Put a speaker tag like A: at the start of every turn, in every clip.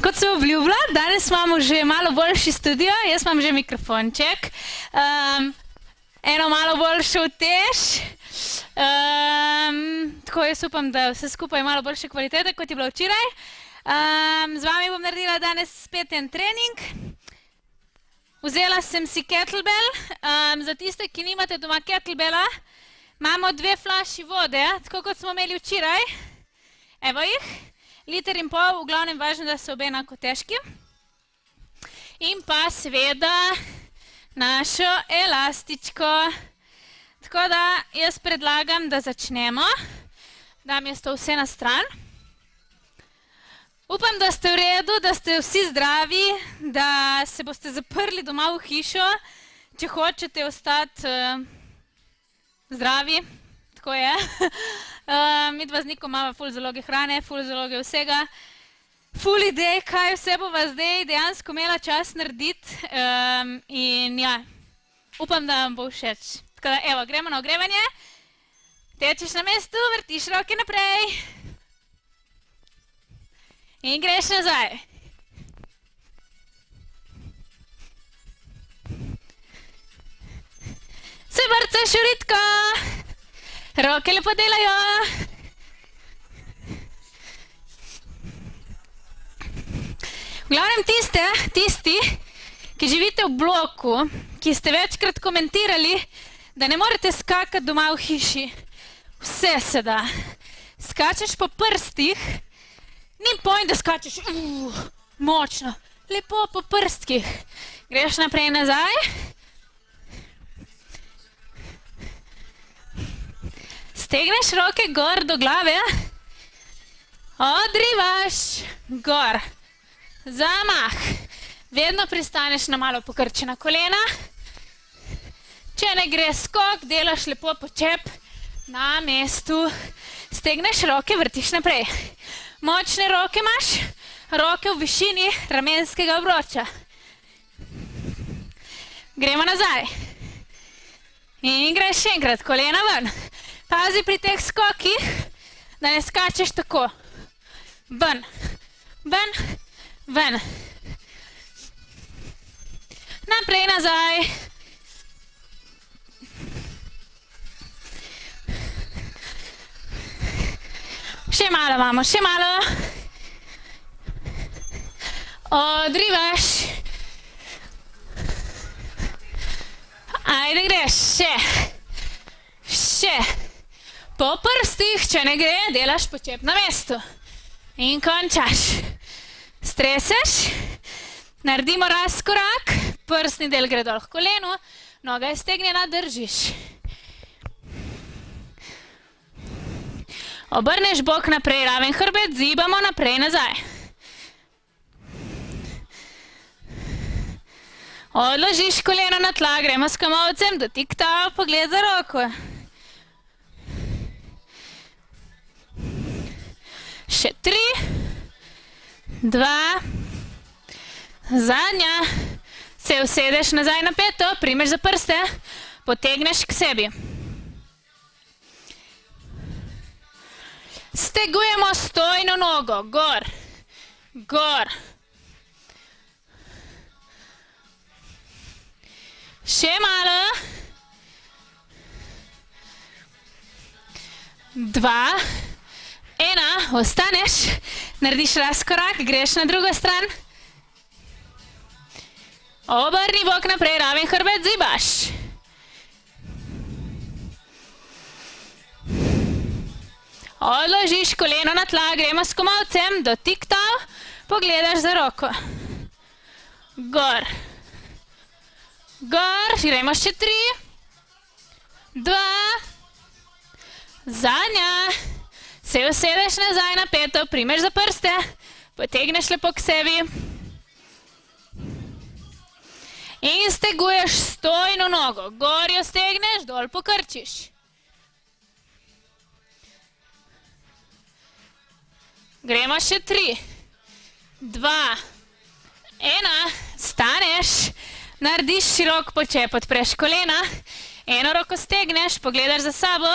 A: Kot sem obljubila, danes imamo že malo boljši studio, jaz imam že mikrofonček, eno malo boljšo utež, tako jaz upam, da vse skupaj malo boljše kvalitete, kot je bilo včeraj. Z vami bom naredila danes spet en trening. Vzela sem si kettlebell, za tiste, ki nimate doma kettlebella, imamo 2 flaši vode, tako kot smo imeli včeraj. Evo jih. 1,5 litra, v glavnem važno, da so obe enako težki. In pa seveda našo elastičko. Tako da jaz predlagam, da začnemo. Dam jaz to vse na stran. Upam, da ste v redu, da ste vsi zdravi, da se boste zaprli doma v hišo, če hočete ostati zdravi. Tako je. Midva z Nikom imava ful zaloge hrane, ful zaloge vsega. Ful idej, kaj vse bova zdaj dejansko imela čas narediti. In ja, upam, da vam bo všeč. Tako da, evo, gremo na ogrevanje. Tečeš na mestu, vrtiš roke naprej. In greš nazaj. Se vrcaš v ritko. Roke lepo delajo. V glavnem tisti, ki živite v bloku, ki ste večkrat komentirali, da ne morete skakati doma v hiši. Vse se da. Skačeš po prstih, ni point, da skačeš močno. Lepo po prstkih. Greš naprej in nazaj. Stegneš roke gor do glave, odrivaš gor, zamah, vedno pristaneš na malo pokrčena kolena, če ne gre skok, delaš lepo počep na mestu, stegneš roke, vrtiš naprej, močne roke imaš, roke v višini ramenskega obroča, gremo nazaj in greš še enkrat, kolena ven. Pazi pri teh skokih, da ne skačeš tako. Ven, ven, ven. Naprej, nazaj. Še malo imamo, še malo. Odrivaš. Ajde, greš, še. Še. Po prstih, če ne gre, delaš počep na mestu. In končaš. Streseš, naredimo razkorak, prsni del gre dol k kolenu, noga je stegnjena, držiš. Obrneš bok naprej, raven hrbet, zibamo naprej, nazaj. Odložiš koleno na tla, gremo s komolcem, dotik ta, pogled za roko. Še 3, 2, zadnja, se usedeš nazaj na peto, primeš za prste, potegneš k sebi. Stegujemo stojno nogo, gor, gor. Še malo. 2, 1, ostaneš, narediš razkorak, greš na drugo stran. Obrni bok naprej, raven hrbet, zibaš. Odložiš koleno na tla, gremo s komolcem, dotik tal, pogledaš za roko. Gor. Gor, gremo še 3, 2, zadnja. Se usedeš nazaj na peto, primeš za prste, potegneš lepo k sebi. In steguješ stojno nogo. Gor jo stegneš, dol pokrčiš. Gremo še 3, 2, 1, staneš, narediš širok počep, odpreš kolena, eno roko stegneš, pogledaš za sabo.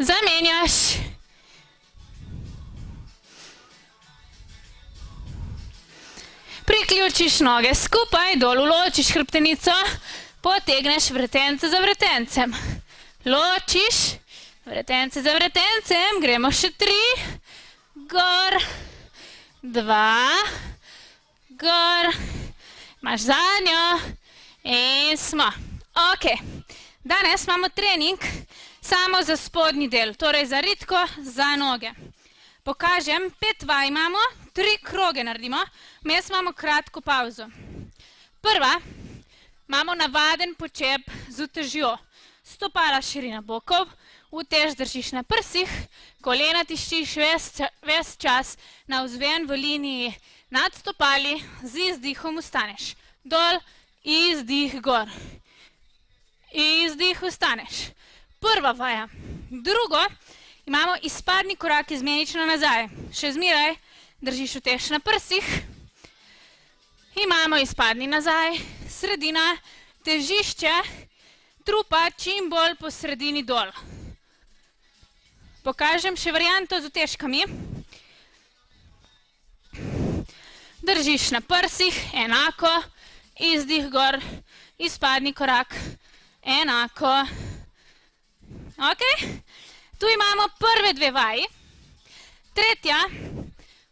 A: Zamenjaš priključiš noge skupaj, dol uločiš hrbtenico, potegneš vretence za vretencem. Ločiš, vretence za vretencem, gremo še 3, gor, 2, gor, imaš zadnjo in smo. Ok, danes imamo trening samo za spodnji del, torej za ritko, za noge. Pokažem, 5 vaj imamo, 3 kroge naredimo, vmes imamo kratko pauzo. Prva, imamo navaden počep z utežjo. Stopala širina bokov, utež držiš na prsih, kolena tiščiš ves čas navzven v liniji nad stopali, z izdihom ustaneš. Dol, izdih gor. Izdih ustaneš. Prva vaja. Drugo, imamo izpadni korak izmenično nazaj. Še zmeraj držiš utež na prsih. Imamo izpadni nazaj, sredina, težišče, trupa čim bolj po sredini dol. Pokažem še varianto z utežkami. Držiš na prsih, enako, izdih gor, izpadni korak, enako. Ok, tu imamo prve 2 vaji. Tretja,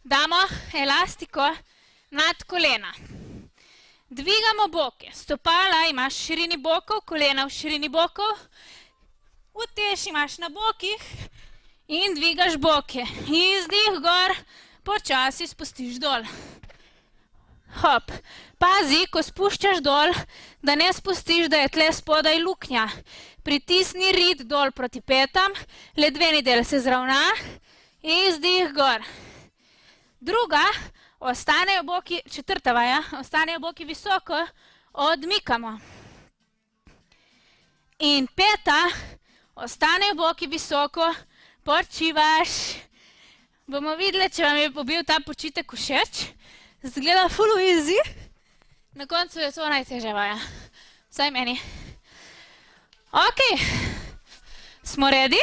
A: damo elastiko nad kolena. Dvigamo boke, stopala imaš v širini bokov, kolena v širini bokov, utež imaš na bokih in dvigaš boke. Izdih gor, počasi spustiš dol. Hop, pazi, ko spuščaš dol, da ne spustiš, da je tle spodaj luknja. Pritisni rit dol proti petam, ledveni del se zravna, izdih gor. Druga, ostanejo boki, 4. vaja, ostanejo boki visoko, odmikamo. In 5, ostanejo boki visoko, počivaš. Bomo videli, če vam je bil ta počitek všeč. Zgleda ful easy. Na koncu je to najtežja vaja. Vsaj meni. Ok, smo ready?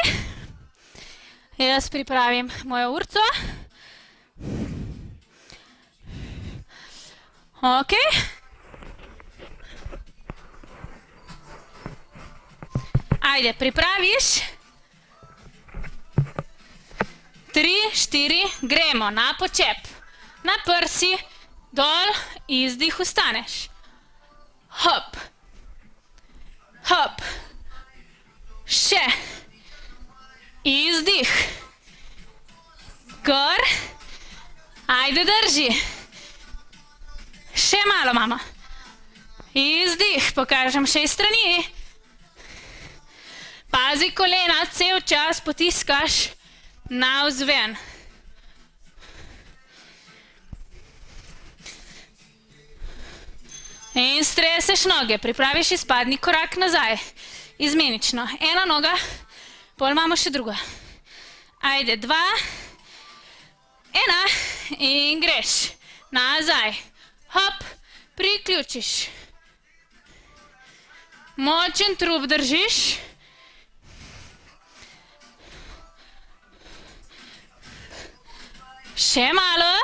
A: Jaz pripravim mojo urco. Ok. Ajde, pripraviš. 3, 4, gremo na počep. Na prsi, dol, izdih, ustaneš. Hop. Hop. Še. Izdih. Gor. Ajde, drži. Še malo, mama. Izdih, pokažem še iz strani. Pazi kolena, cel čas potiskaš navzven. In streseš noge, pripraviš izpadni korak nazaj. Izmenično. Ena noga, pol imamo še druga. Ajde, 2, 1 in greš. Nazaj. Hop, priključiš. Močen trup držiš. Še malo.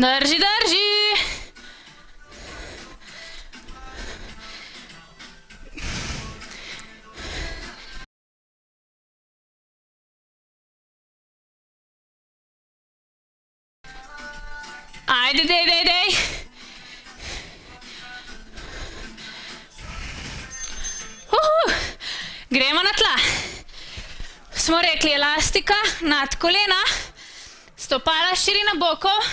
A: Drži, drži. Ajde, dej. Gremo na tla. Smo rekli elastika nad kolena, stopala širina bokov,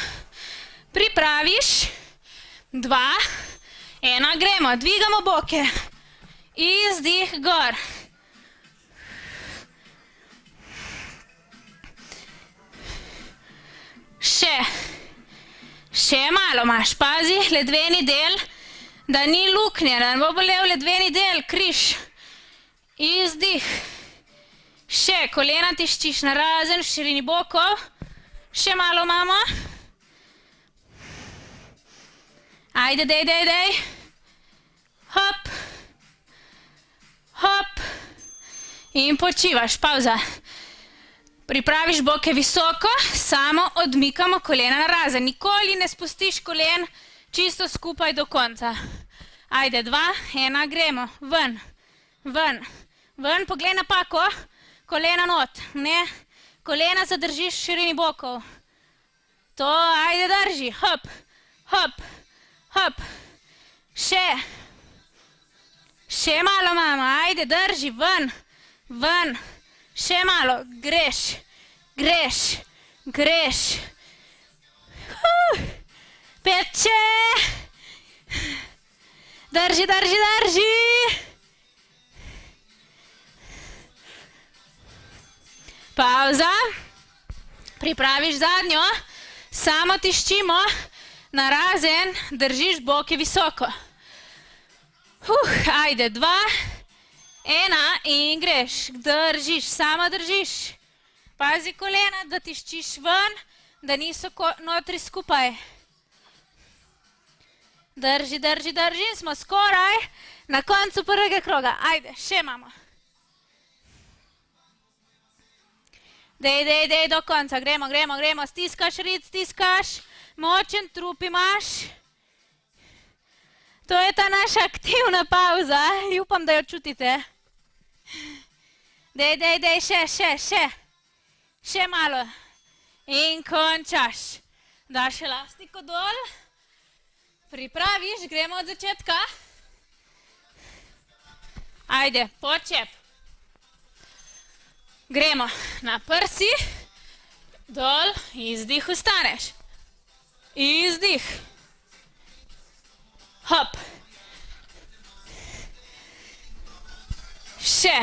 A: pripraviš, 2, 1, gremo, dvigamo boke, izdih gor. Še malo imaš, pazi, ledveni del, da ni luknje, da ne bo bolel ledveni del, križ. Izdih. Še, kolena tiščiš narazen v širini bokov. Še malo, mama. Ajde, dej. Hop. Hop. In počivaš, pauza. Pripraviš boke visoko, samo odmikamo kolena narazen. Nikoli ne spustiš kolen čisto skupaj do konca. Ajde, 2, 1, gremo. Ven, ven, ven, poglej napako. Kolena not, ne. Kolena zadržiš v širini bokov. To, ajde, drži. Hop, hop, hop. Še. Še malo, mama, ajde, drži, ven, ven. Še malo, greš, greš, greš. Peče. Drži, drži, drži. Pauza. Pripraviš zadnjo. Samo tiščimo. Narazen, držiš boke visoko. Ajde, 2, 1 in greš. Držiš, samo držiš. Pazi kolena, da tiščiš ven, da niso notri skupaj. Drži, drži, drži. Smo skoraj na koncu prvega kroga. Ajde, še imamo. Dej, dej, dej, do konca. Gremo, gremo, gremo. Stiskaš rit, stiskaš. Močen trup imaš. To je ta naša aktivna pauza. Upam, da jo čutite. Dej, dej, dej, še, še, še. Še malo. In končaš. Daš elastiko dol. Pripraviš, gremo od začetka. Ajde, počep. Gremo na prsi. Dol, izdih, ustaneš. Izdih. Hop. Še.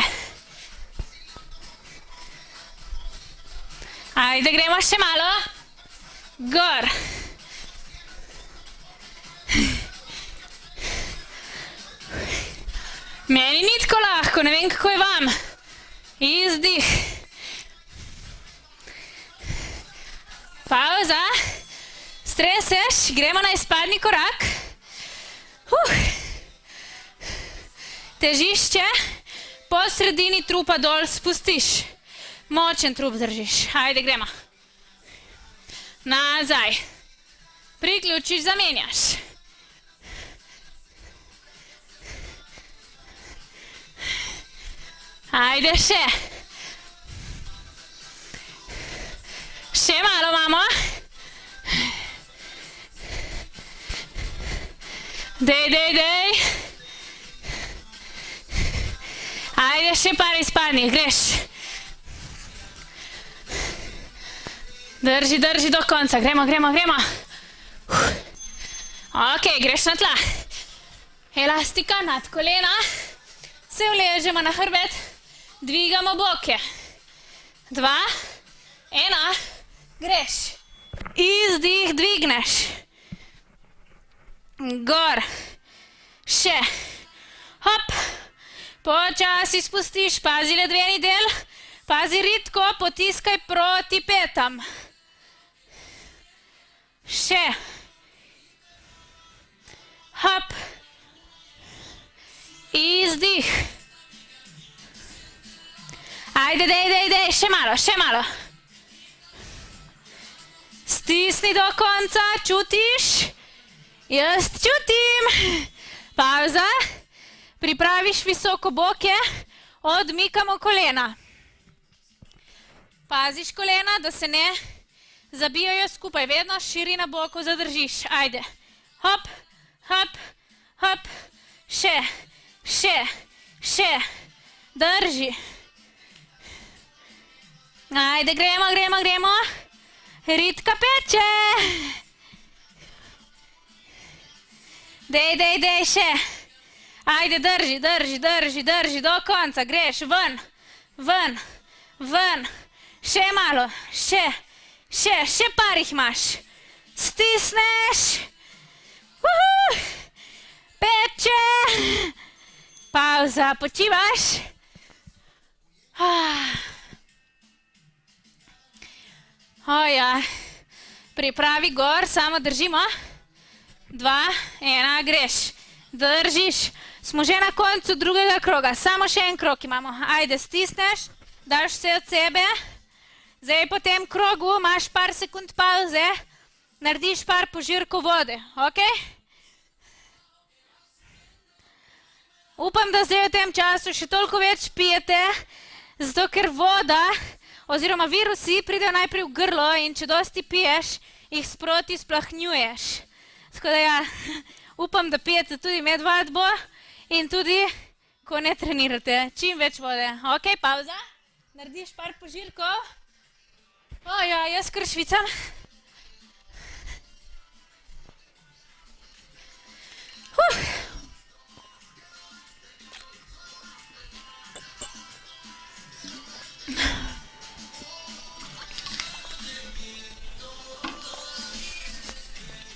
A: Ajde, gremo še malo. Gor. Meni ni tako lahko, ne vem, kako je vam. Izdih. Pauza. Streseš, gremo na izpadni korak. Težišče po sredini trupa dol spustiš. Močen trup držiš. Ajde, gremo. Nazaj. Priključiš, zamenjaš. Ajde, še. Še malo imamo. Dej, dej, dej. Ajde, še par izpadnih, greš. Drži, drži do konca, gremo, gremo, gremo. Ok, greš na tla. Elastika nad kolena. Se vležemo na hrbet. Dvigamo boke. 2, 1, greš. Izdih, dvigneš. Gor. Še. Hop. Počasi spustiš, pazi ledveni del. Pazi ritko, potiskaj proti petam. Še. Hop. Izdih. Ajde, dej, dej, dej, še malo, še malo. Stisni do konca, čutiš? Jaz čutim. Pauza. Pripraviš visoko boke, odmikamo kolena. Paziš kolena, da se ne zabijajo skupaj, vedno širina bokov zadržiš. Ajde. Hop, hop, hop. Še, še, še. Drži. Ajde, gremo, gremo, gremo. Ritka peče. Dej, dej, dej, še. Ajde, drži, drži, drži, drži, do konca, greš, ven, ven, ven. Še malo, še par jih imaš. Stisneš. Peče. Pauza, počivaš. Oja, pripravi gor, samo držimo. 2, 1, greš. Držiš. Smo že na koncu drugega kroga, samo še en krog imamo. Ajde, stisneš, daš vse od sebe. Zdaj po tem krogu imaš par sekund pauze, narediš par požirkov vode, ok? Upam, da zdaj v tem času še toliko več pijete, zato ker voda oziroma virusi pridejo najprej v grlo in če dosti piješ, jih sproti splahnjuješ. Tako da ja, upam, da pijete tudi med vadbo in tudi, ko ne trenirate, čim več vode. Ok, pauza, narediš par požirkov. O ja, jaz kar švicam.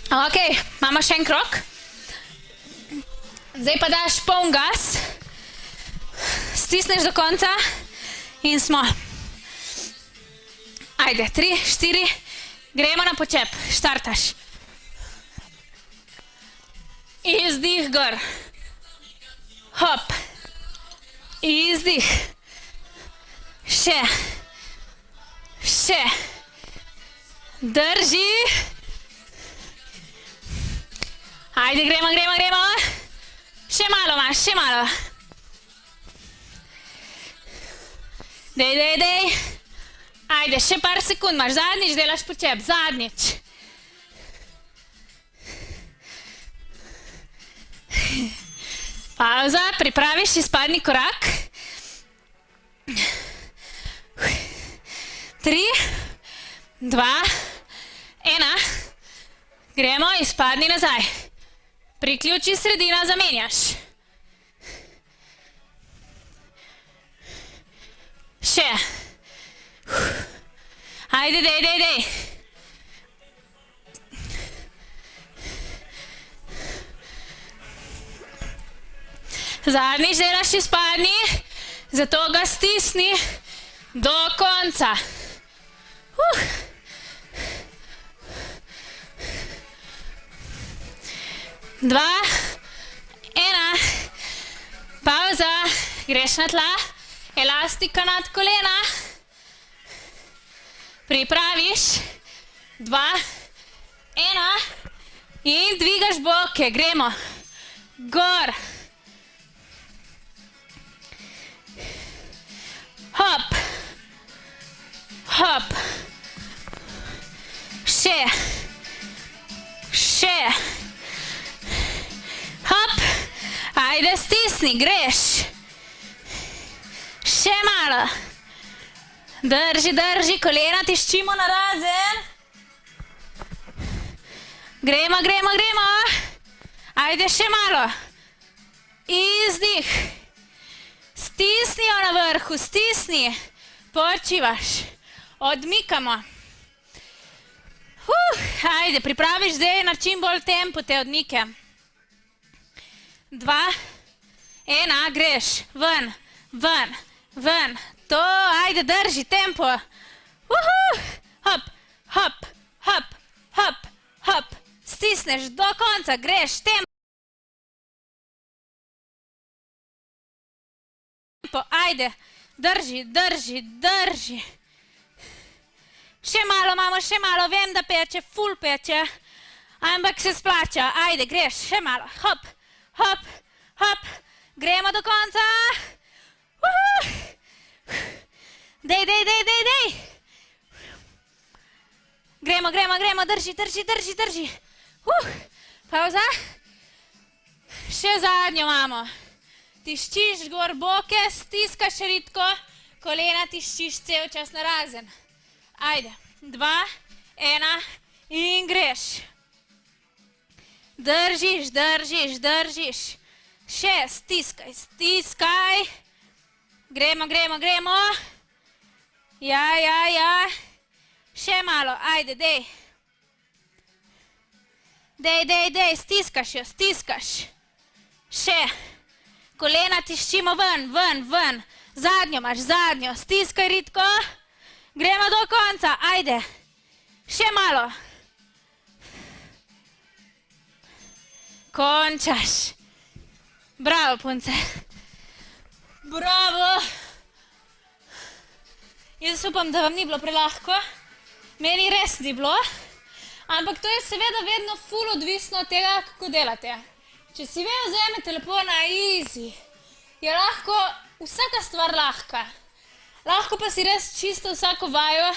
A: Ok, imamo še en krog. Zdaj pa daš poln gas, stisneš do konca in smo. Ajde, 3, 4, gremo na počep, štartaš. Izdih gor. Hop. Izdih. Še. Še. Drži. Ajde, gremo, gremo, gremo. Še malo imaš, še malo. Dej, dej, dej. Ajde, še par sekund imaš, zadnjič delaš počep, zadnjič. Pauza, pripraviš izpadni korak. 3, 2, 1. Gremo, izpadni nazaj. Priključi sredina, zamenjaš. Še. Ajde, dej, dej, dej. Zadnjič delaš izpadni, zato ga stisni do konca. 2, 1, pauza, greš na tla, elastika nad kolena, pripraviš, 2, 1 in dvigaš boke, gremo, gor. Hop, hop, še, še, hop, ajde stisni, greš, še malo, drži, drži, kolena tiščimo narazen, gremo, gremo, gremo, ajde še malo, izdih, stisni jo na vrhu, stisni, počivaš, odmikamo. Ajde, pripraviš zdaj na čim bolj tempo te odmike. 2, 1, greš, ven, ven, ven, to, ajde, drži, tempo. Hop, hop, hop, hop, hop, stisneš do konca, greš, tempo. Ajde, drži, drži, drži. Še malo imamo, še malo, vem, da peče, ful peče, ampak se splača. Ajde, greš, še malo, hop, hop, hop, gremo do konca. Dej, dej, dej, dej, dej. Gremo, gremo, gremo, drži, drži, drži, drži. Pauza. Še zadnjo imamo. Tiščiš gor boke, stiskaš ritko, kolena tiščiš cel čas narazen. Ajde, 2, 1 in greš. Držiš, držiš, držiš. Še, stiskaj, stiskaj. Gremo, gremo, gremo. Ja, ja, ja. Še malo, ajde, dej. Dej, dej, dej, stiskaš jo, stiskaš. Še. Kolena tiščimo ven, ven, ven. Zadnjo imaš, zadnjo. Stiskaj ritko. Gremo do konca, ajde. Še malo. Končaš. Bravo, punce. Bravo. Jaz upam, da vam ni bilo prelahko. Meni res ni bilo. Ampak to je seveda vedno ful odvisno od tega, kako delate. Če si ve vzeme telefona easy, je lahko vsaka stvar lahka. Lahko pa si res čisto vsako vajo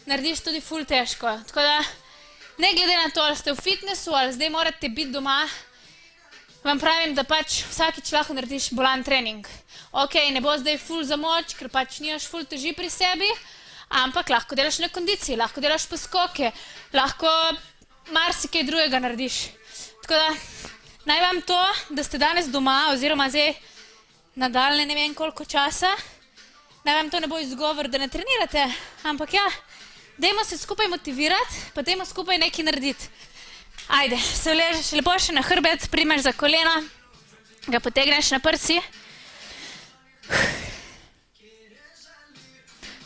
A: narediš tudi ful težko. Tako da, ne glede na to, ali ste v fitnessu, ali zdaj morate biti doma, vam pravim, da pač vsakič lahko narediš bolan trening. Ok, ne bo zdaj ful za moč, ker pač nimaš ful teži pri sebi, ampak lahko delaš na kondiciji, lahko delaš poskoke, lahko marsikaj drugega narediš. Tako da, naj vam to, da ste danes doma, oziroma zdaj nadaljne ne vem koliko časa, naj vam to ne bo izgovor, da ne trenirate, ampak ja, dajmo se skupaj motivirati, pa dajmo skupaj nekaj narediti. Ajde, se vležeš lepo še na hrbet, primeš za koleno, ga potegneš na prsi,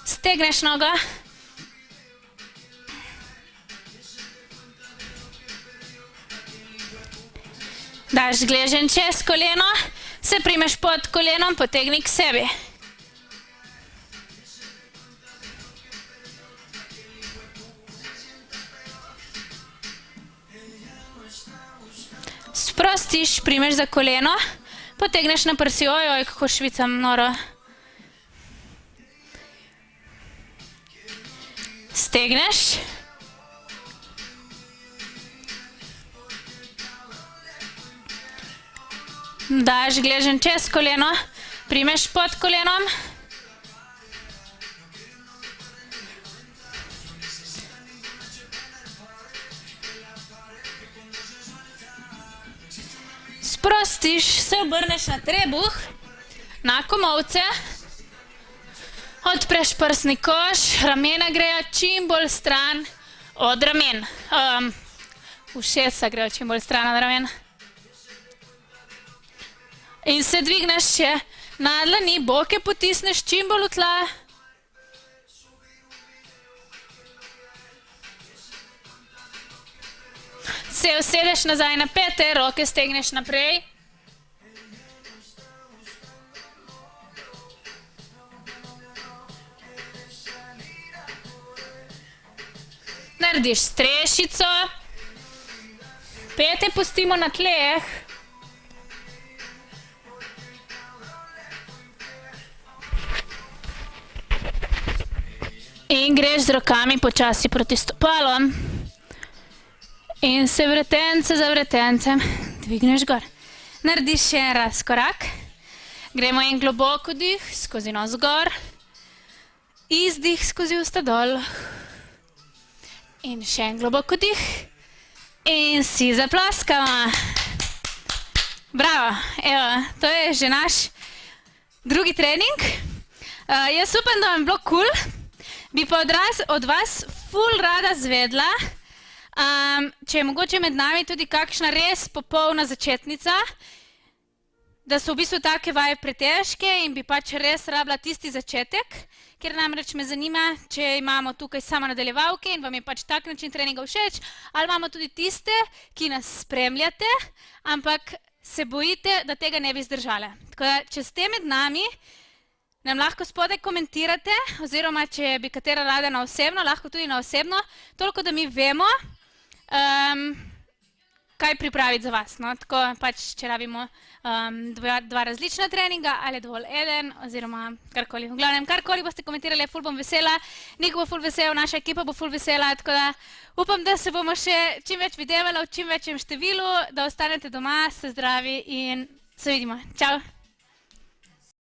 A: stegneš nogo, daš gleženj čez koleno, se primeš pod kolenom, potegni k sebi. Sprostiš, primeš za koleno, potegneš na prsi, ojoj, kako švicam noro. Stegneš. Daš gleženj čez koleno, primeš pod kolenom. Sprostiš, se obrneš na trebuh, na komolce, odpreš prsni koš, ramena grejo čim bolj stran od ramen. Ušesa grejo čim bolj stran od ramen. In se dvigneš še na dlani, boke potisneš čim bolj v tla. Se usedeš nazaj na pete, roke stegneš naprej. Narediš strešico. Pete pustimo na tleh. In greš z rokami počasi proti stopalom. In se vretence za vretencem dvigneš gor. Narediš še en razkorak. Gremo en globok vdih, skozi nos gor. Izdih skozi usta dol. In še en globok vdih. In si zaploskamo. Bravo, evo, to je že naš drugi trening. Jaz upam, da vam je bilo kul. Bi pa od vas ful rada zvedla, če je mogoče med nami tudi kakšna res popolna začetnica, da so v bistvu take vaje pretežke in bi pač res rabila tisti začetek, ker namreč me zanima, če imamo tukaj samo nadaljevalke in vam je pač tak način treninga všeč, ali imamo tudi tiste, ki nas spremljate, ampak se bojite, da tega ne bi zdržale. Tako da, če ste med nami, nam lahko spodaj komentirate, oziroma če bi katera rada na osebno, lahko tudi na osebno, toliko da mi vemo, kaj pripraviti za vas. Tako pač, če rabimo dva različna treninga, ali je dovolj eden, oziroma karkoli. V glavnem, karkoli boste komentirali, ful bom vesela, Nik bo ful vesel, naša ekipa bo ful vesela, tako da upam, da se bomo še čim več videvali v čim večjem številu, da ostanete doma, ste zdravi in se vidimo. Čau!